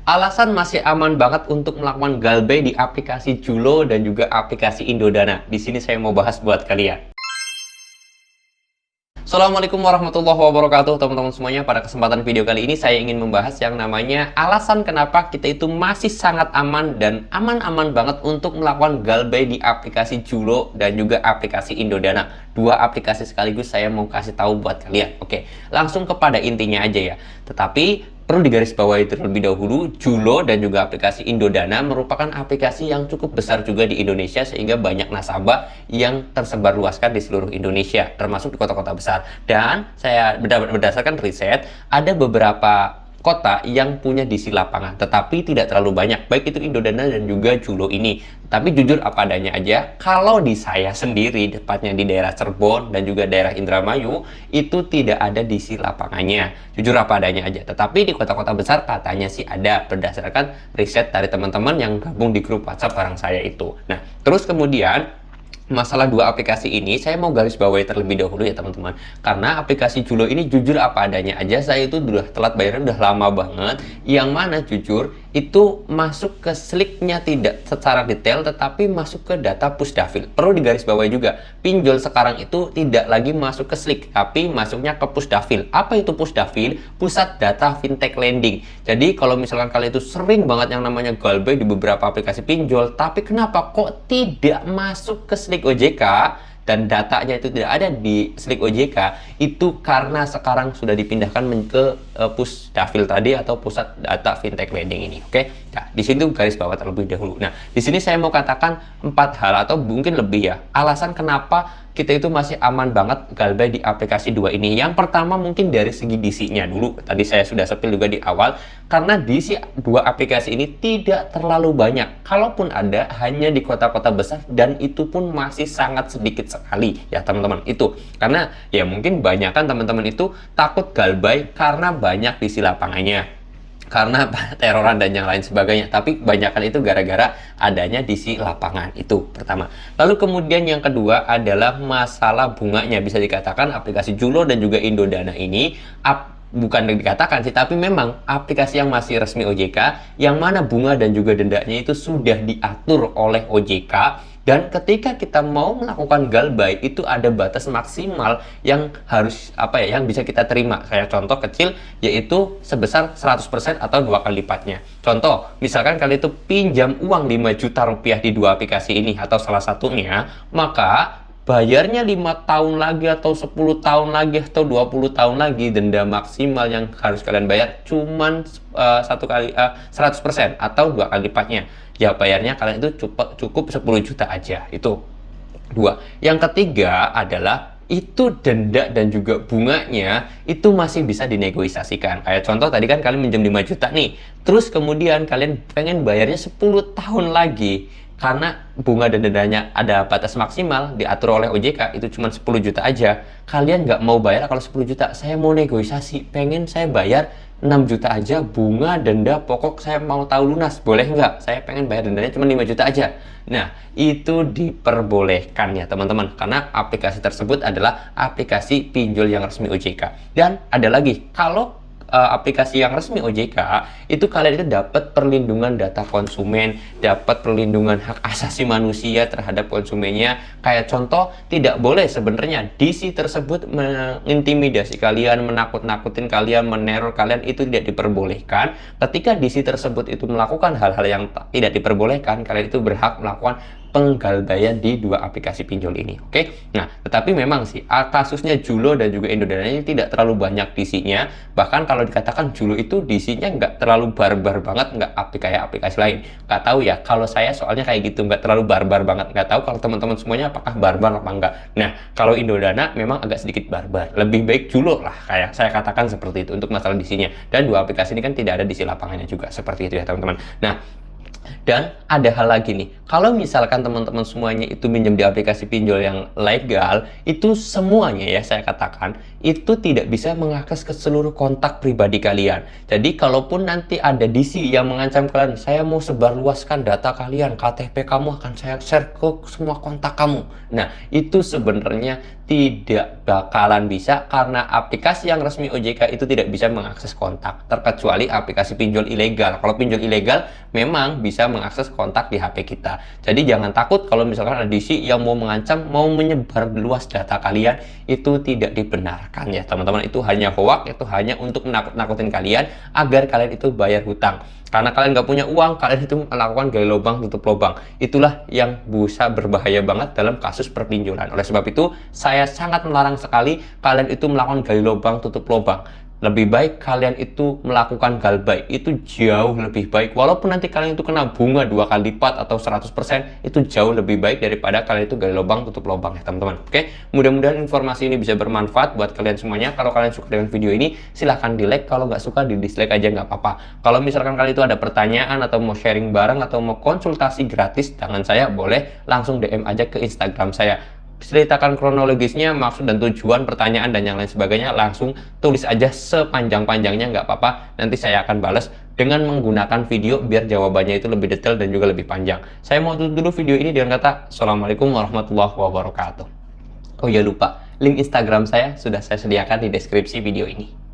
Alasan masih aman banget untuk melakukan galbay di aplikasi Julo dan juga aplikasi Indodana. Di sini saya mau bahas buat kalian. Assalamualaikum warahmatullahi wabarakatuh teman-teman semuanya. Pada kesempatan video kali ini saya ingin membahas yang namanya alasan kenapa kita itu masih sangat aman dan aman-aman banget untuk melakukan galbay di aplikasi Julo dan juga aplikasi Indodana. Dua aplikasi sekaligus saya mau kasih tahu buat kalian. Oke, langsung kepada intinya aja ya. Tetapi perlu digarisbawahi terlebih dahulu, Julo dan juga aplikasi Indodana merupakan aplikasi yang cukup besar juga di Indonesia sehingga banyak nasabah yang tersebar luaskan di seluruh Indonesia, termasuk di kota-kota besar. Dan saya berdasarkan riset, ada beberapa kota yang punya DC lapangan, tetapi tidak terlalu banyak, baik itu Indodana dan juga Julo ini. Tapi jujur apa adanya aja, kalau di saya sendiri, tepatnya di daerah Cirebon dan juga daerah Indramayu, itu tidak ada DC lapangannya. Jujur apa adanya aja. Tetapi di kota-kota besar katanya sih ada, berdasarkan riset dari teman-teman yang gabung di grup WhatsApp bareng saya itu. Nah, terus kemudian masalah dua aplikasi ini saya mau garis bawahi terlebih dahulu ya teman-teman, karena aplikasi Julo ini jujur apa adanya aja, saya itu udah telat bayarnya udah lama banget, yang mana jujur itu masuk ke slicknya tidak secara detail tetapi masuk ke data pusdafil. Perlu digarisbawahi juga, pinjol sekarang itu tidak lagi masuk ke slick tapi masuknya ke pusdafil. Apa itu pusdafil? Pusat Data Fintech Lending. Jadi kalau misalkan kalian itu sering banget yang namanya galbay di beberapa aplikasi pinjol, tapi kenapa kok tidak masuk ke slick OJK dan datanya itu tidak ada di slick OJK, itu karena sekarang sudah dipindahkan ke pusdafil tadi atau pusat data fintech lending ini. Oke, nah di sini tuh garis bawah terlebih dahulu. Nah di sini saya mau katakan 4 hal atau mungkin lebih ya, alasan kenapa kita itu masih aman banget galbay di aplikasi dua ini. Yang pertama mungkin dari segi DC-nya dulu. Tadi saya sudah sepil juga di awal, karena DC dua aplikasi ini tidak terlalu banyak. Kalaupun ada, hanya di kota-kota besar dan itu pun masih sangat sedikit sekali ya teman-teman. Itu karena ya mungkin banyak kan teman-teman itu takut galbay karena banyak DC lapangannya, karena teroran dan yang lain sebagainya. Tapi kebanyakan itu gara-gara adanya DC lapangan, itu pertama. Lalu kemudian yang kedua adalah masalah bunganya. Bisa dikatakan aplikasi Julo dan juga Indodana ini bukan dikatakan sih, tapi memang aplikasi yang masih resmi OJK, yang mana bunga dan juga dendanya itu sudah diatur oleh OJK. Dan ketika kita mau melakukan galbay itu ada batas maksimal yang harus yang bisa kita terima. Kayak contoh kecil yaitu sebesar 100% atau 2 kali lipatnya. Contoh, misalkan kalian itu pinjam uang 5 juta rupiah di dua aplikasi ini atau salah satunya, maka bayarnya 5 tahun lagi atau 10 tahun lagi atau 20 tahun lagi, denda maksimal yang harus kalian bayar cuman 100% atau 2 kali lipatnya. Ya bayarnya kalian itu cukup 10 juta aja. Itu dua. Yang ketiga adalah itu denda dan juga bunganya itu masih bisa dinegosiasikan. Kayak contoh tadi kan kalian minjem 5 juta nih, terus kemudian kalian pengen bayarnya 10 tahun lagi. Karena bunga dan dendanya ada batas maksimal diatur oleh OJK itu cuma 10 juta aja, kalian nggak mau bayar kalau 10 juta, saya mau negosiasi, pengen saya bayar 6 juta aja, bunga, denda, pokok saya mau tahu lunas, boleh nggak? Saya pengen bayar dendanya cuma 5 juta aja. Nah, itu diperbolehkan ya teman-teman, karena aplikasi tersebut adalah aplikasi pinjol yang resmi OJK. Dan ada lagi, kalau aplikasi yang resmi OJK itu kalian itu dapat perlindungan data konsumen, dapat perlindungan hak asasi manusia terhadap konsumennya. Kayak contoh, tidak boleh sebenarnya DC tersebut mengintimidasi kalian, menakut-nakutin kalian, meneror kalian, itu tidak diperbolehkan. Ketika DC tersebut itu melakukan hal-hal yang tidak diperbolehkan, kalian itu berhak melakukan penggalbayan di dua aplikasi pinjol ini. Oke, nah tetapi memang sih kasusnya Julo dan juga Indodana ini tidak terlalu banyak DC-nya. Bahkan kalau dikatakan Julo itu DC-nya nggak terlalu barbar banget, nggak kayak aplikasi lain. Nggak tahu ya, kalau saya soalnya kayak gitu, nggak terlalu barbar banget. Nggak tahu kalau teman-teman semuanya apakah barbar apa enggak. Nah, kalau Indodana memang agak sedikit barbar. Lebih baik Julo lah, kayak saya katakan seperti itu untuk masalah DC-nya. Dan dua aplikasi ini kan tidak ada DC lapangannya juga, seperti itu ya teman-teman. Nah, dan ada hal lagi nih, kalau misalkan teman-teman semuanya itu minjem di aplikasi pinjol yang legal, itu semuanya ya saya katakan, itu tidak bisa mengakses ke seluruh kontak pribadi kalian. Jadi kalaupun nanti ada DC yang mengancam kalian, saya mau sebarluaskan data kalian, KTP kamu akan saya share ke semua kontak kamu. Nah, itu sebenarnya tidak bakalan bisa karena aplikasi yang resmi OJK itu tidak bisa mengakses kontak terkecuali aplikasi pinjol ilegal. Kalau pinjol ilegal memang bisa mengakses kontak di HP kita. Jadi jangan takut kalau misalkan ada DC yang mau mengancam, mau menyebar luas data kalian, itu tidak dibenarkan ya teman-teman. Itu hanya hoax, itu hanya untuk menakut-nakutin kalian agar kalian itu bayar hutang. Karena kalian nggak punya uang, kalian itu melakukan gali lubang tutup lubang. Itulah yang bisa berbahaya banget dalam kasus perpinjolan. Oleh sebab itu, saya sangat melarang sekali kalian itu melakukan gali lubang tutup lubang. Lebih baik kalian itu melakukan galbay, itu jauh lebih baik. Walaupun nanti kalian itu kena bunga 2 kali lipat atau 100%, itu jauh lebih baik daripada kalian itu gali lubang tutup lubang ya teman-teman. Oke, mudah-mudahan informasi ini bisa bermanfaat buat kalian semuanya. Kalau kalian suka dengan video ini, silahkan di like. Kalau nggak suka, di dislike aja nggak apa-apa. Kalau misalkan kalian itu ada pertanyaan atau mau sharing bareng atau mau konsultasi gratis dengan saya, boleh langsung DM aja ke Instagram saya. Ceritakan kronologisnya, maksud dan tujuan pertanyaan dan yang lain sebagainya, langsung tulis aja sepanjang-panjangnya, nggak apa-apa, nanti saya akan balas dengan menggunakan video biar jawabannya itu lebih detail dan juga lebih panjang. Saya mau tutup dulu video ini dengan kata Assalamualaikum warahmatullahi wabarakatuh. Oh ya lupa, link Instagram saya sudah saya sediakan di deskripsi video ini.